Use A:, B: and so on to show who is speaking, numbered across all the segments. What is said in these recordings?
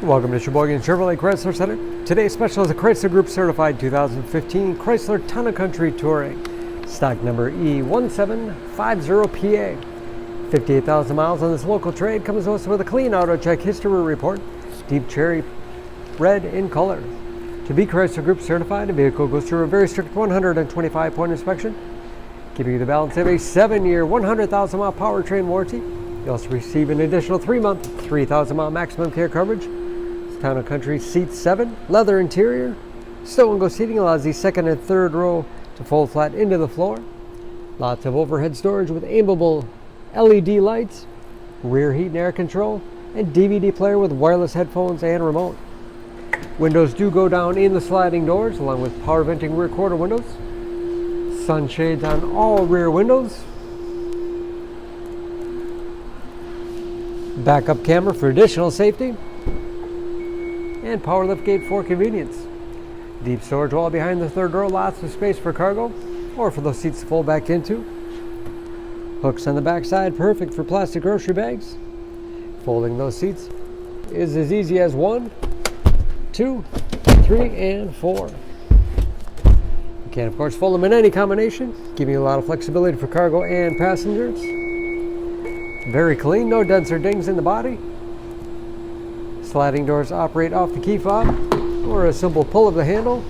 A: Welcome to Sheboygan Chevrolet Chrysler Center. Today's special is a Chrysler Group certified 2015 Chrysler Town & Country Touring. Stock number E1750PA. 58,000 miles on this local trade. Comes to us with a clean auto check history report. Deep cherry red in color. To be Chrysler Group certified, the vehicle goes through a very strict 125-point inspection, giving you the balance of a 7-year, 100,000-mile powertrain warranty. You also receive an additional 3-month, 3,000-mile maximum care coverage. Town & Country seats 7, leather interior. Stow and go seating allows the second and third row to fold flat into the floor. Lots of overhead storage with aimable LED lights, rear heat and air control, and DVD player with wireless headphones and remote. Windows do go down in the sliding doors, along with power venting rear quarter windows. Sunshades on all rear windows. Backup camera for additional safety. And power liftgate for convenience. Deep storage wall behind the third row, lots of space for cargo or for those seats to fold back into. Hooks on the back side, perfect for plastic grocery bags. Folding those seats is as easy as 1, 2, 3, and 4. You can of course fold them in any combination, giving you a lot of flexibility for cargo and passengers. Very clean, no dents or dings in the body. Sliding doors operate off the key fob or a simple pull of the handle.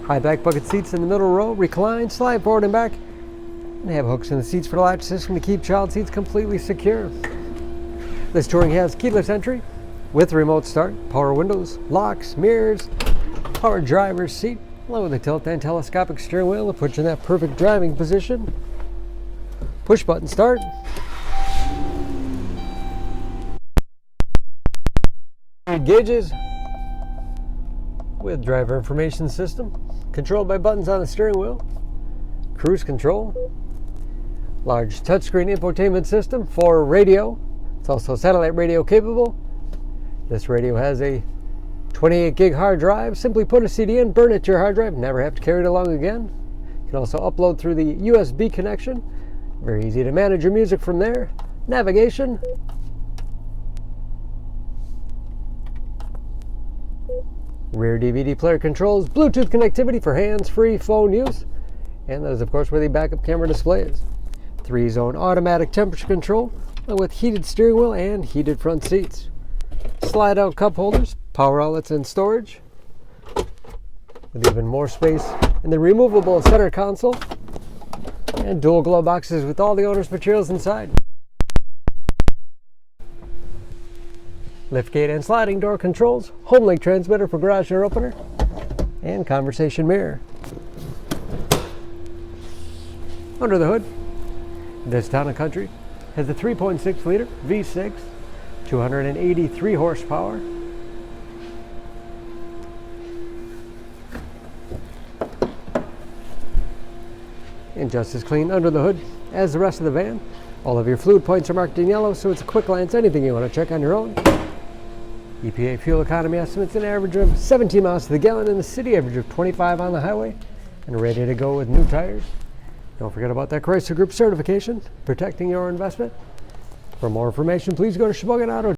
A: High back bucket seats in the middle row, recline, slide forward and back, and have hooks in the seats for the latch system to keep child seats completely secure. This touring has keyless entry with remote start, power windows, locks, mirrors, power driver's seat, along with a tilt and telescopic steering wheel to put you in that perfect driving position. Push button start. Gauges with driver information system, controlled by buttons on the steering wheel. Cruise control. Large touchscreen infotainment system for radio. It's also satellite radio capable. This radio has a 28 gig hard drive. Simply put a CD in, burn it to your hard drive, never have to carry it along again. You can also upload through the USB connection. Very easy to manage your music from there. Navigation. Rear DVD player controls, Bluetooth connectivity for hands-free phone use, and that is of course where the backup camera display is. 3-zone automatic temperature control with heated steering wheel and heated front seats. Slide-out cup holders, power outlets and storage, with even more space in the removable center console, and dual glove boxes with all the owner's materials inside. Liftgate and sliding door controls, home link transmitter for garage door opener, and conversation mirror. Under the hood, this Town & Country has a 3.6 liter V6, 283 horsepower. And just as clean under the hood as the rest of the van. All of your fluid points are marked in yellow, so it's a quick glance, anything you want to check on your own. EPA fuel economy estimates an average of 17 miles to the gallon in the city, average of 25 on the highway, and ready to go with new tires. Don't forget about that Chrysler Group certification, protecting your investment. For more information, please go to Sheboygan Auto.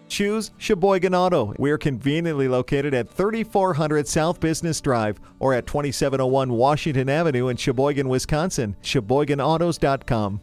B: Choose Sheboygan Auto. We're conveniently located at 3400 South Business Drive or at 2701 Washington Avenue in Sheboygan, Wisconsin. SheboyganAutos.com.